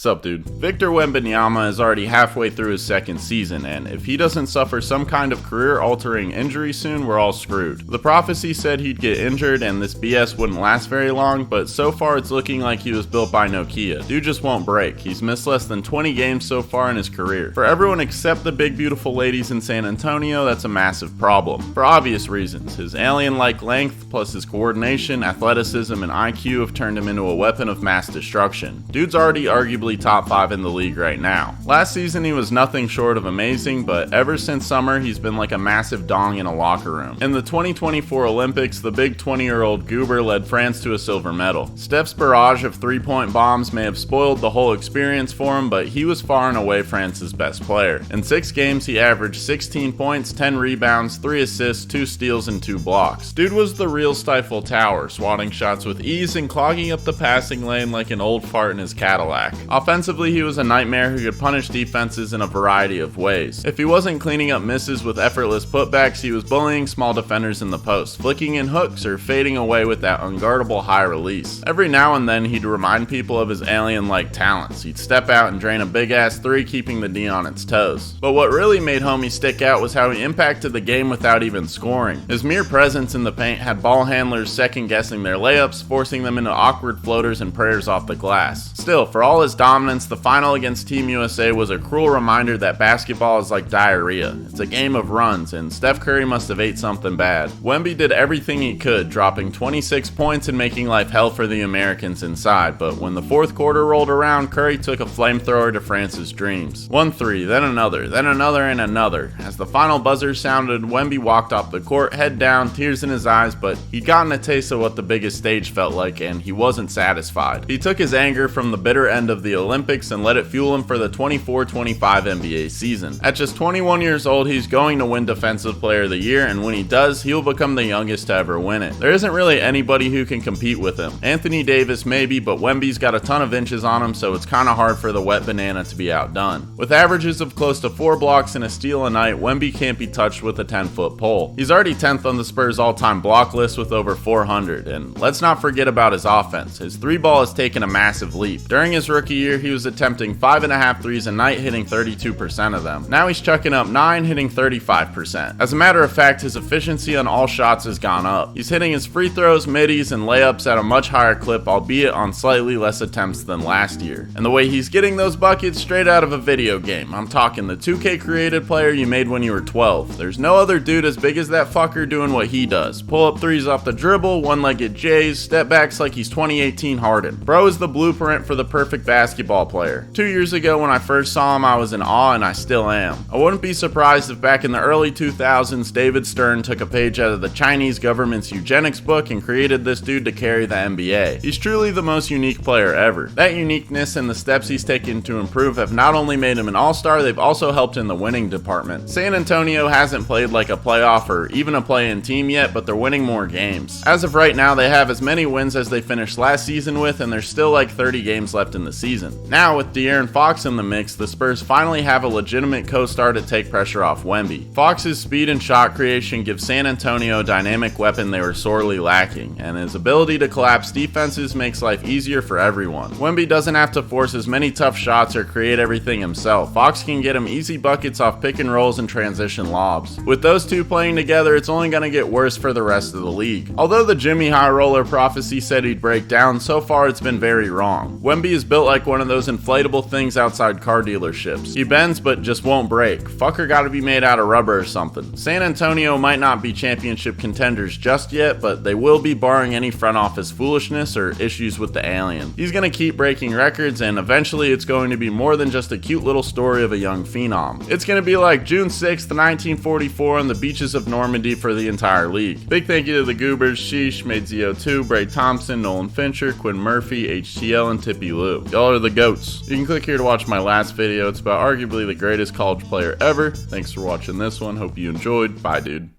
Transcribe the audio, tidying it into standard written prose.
Sup dude, Victor Wembanyama is already halfway through his second season, and if he doesn't suffer some kind of career-altering injury soon, we're all screwed. The prophecy said he'd get injured and this BS wouldn't last very long, but so far it's looking like he was built by Nokia. Dude just won't break. He's missed less than 20 games so far in his career. For everyone except the big beautiful ladies in San Antonio, that's a massive problem. For obvious reasons. His alien-like length, plus his coordination, athleticism, and IQ have turned him into a weapon of mass destruction. Dude's already arguably top 5 in the league right now. Last season he was nothing short of amazing, but ever since summer he's been like a massive dong in a locker room. In the 2024 Olympics, the big 20-year-old goober led France to a silver medal. Steph's barrage of three-point bombs may have spoiled the whole experience for him, but he was far and away France's best player. In 6 games he averaged 16 points, 10 rebounds, 3 assists, 2 steals, and 2 blocks. Dude was the real Stifle Tower, swatting shots with ease and clogging up the passing lane like an old fart in his Cadillac. Offensively, he was a nightmare who could punish defenses in a variety of ways. If he wasn't cleaning up misses with effortless putbacks, he was bullying small defenders in the post, flicking in hooks, or fading away with that unguardable high release. Every now and then, he'd remind people of his alien-like talents. He'd step out and drain a big-ass 3, keeping the D on its toes. But what really made Homie stick out was how he impacted the game without even scoring. His mere presence in the paint had ball handlers second-guessing their layups, forcing them into awkward floaters and prayers off the glass. Still, for all his dominance, the final against Team USA was a cruel reminder that basketball is like diarrhea. It's a game of runs, and Steph Curry must have ate something bad. Wemby did everything he could, dropping 26 points and making life hell for the Americans inside, but when the fourth quarter rolled around, Curry took a flamethrower to France's dreams. 1 3, then another, and another. As the final buzzer sounded, Wemby walked off the court, head down, tears in his eyes, but he'd gotten a taste of what the biggest stage felt like, and he wasn't satisfied. He took his anger from the bitter end of the Olympics and let it fuel him for the 24-25 NBA season. At just 21 years old, he's going to win Defensive Player of the Year, and when he does, he'll become the youngest to ever win it. There isn't really anybody who can compete with him. Anthony Davis maybe, but Wemby's got a ton of inches on him, so it's kinda hard for the wet banana to be outdone. With averages of close to 4 blocks and a steal a night, Wemby can't be touched with a 10-foot pole. He's already 10th on the Spurs all-time block list with over 400, and let's not forget about his offense. His 3-ball has taken a massive leap. During his rookie year, he was attempting 5.5 threes a night, hitting 32% of them. Now he's chucking up 9, hitting 35%. As a matter of fact, his efficiency on all shots has gone up. He's hitting his free throws, middies, and layups at a much higher clip, albeit on slightly less attempts than last year. And the way he's getting those buckets, straight out of a video game. I'm talking the 2K created player you made when you were 12. There's no other dude as big as that fucker doing what he does. Pull up threes off the dribble, one-legged J's, step backs like he's 2018 Harden. Bro is the blueprint for the perfect basketball player. 2 years ago when I first saw him, I was in awe, and I still am. I wouldn't be surprised if back in the early 2000s, David Stern took a page out of the Chinese government's eugenics book and created this dude to carry the NBA. He's truly the most unique player ever. That uniqueness and the steps he's taken to improve have not only made him an all-star, they've also helped in the winning department. San Antonio hasn't played like a playoff or even a play-in team yet, but they're winning more games. As of right now, they have as many wins as they finished last season with, and there's still like 30 games left in the season. Now, with De'Aaron Fox in the mix, the Spurs finally have a legitimate co-star to take pressure off Wemby. Fox's speed and shot creation gives San Antonio a dynamic weapon they were sorely lacking, and his ability to collapse defenses makes life easier for everyone. Wemby doesn't have to force as many tough shots or create everything himself. Fox can get him easy buckets off pick and rolls and transition lobs. With those two playing together, it's only going to get worse for the rest of the league. Although the Jimmy High Roller prophecy said he'd break down, so far it's been very wrong. Wemby is built like one of those inflatable things outside car dealerships. He bends but just won't break. Fucker gotta be made out of rubber or something. San Antonio might not be championship contenders just yet, but they will be barring any front office foolishness or issues with the alien. He's gonna keep breaking records, and eventually it's going to be more than just a cute little story of a young phenom. It's gonna be like June 6th, 1944 on the beaches of Normandy for the entire league. Big thank you to the Goobers, Sheesh, MadeZO2, Bray Thompson, Nolan Fincher, Quinn Murphy, HTL, and Tippy Lou. Y'all are the goats. You can click here to watch my last video. It's about arguably the greatest college player ever. Thanks for watching this one. Hope you enjoyed. Bye, dude.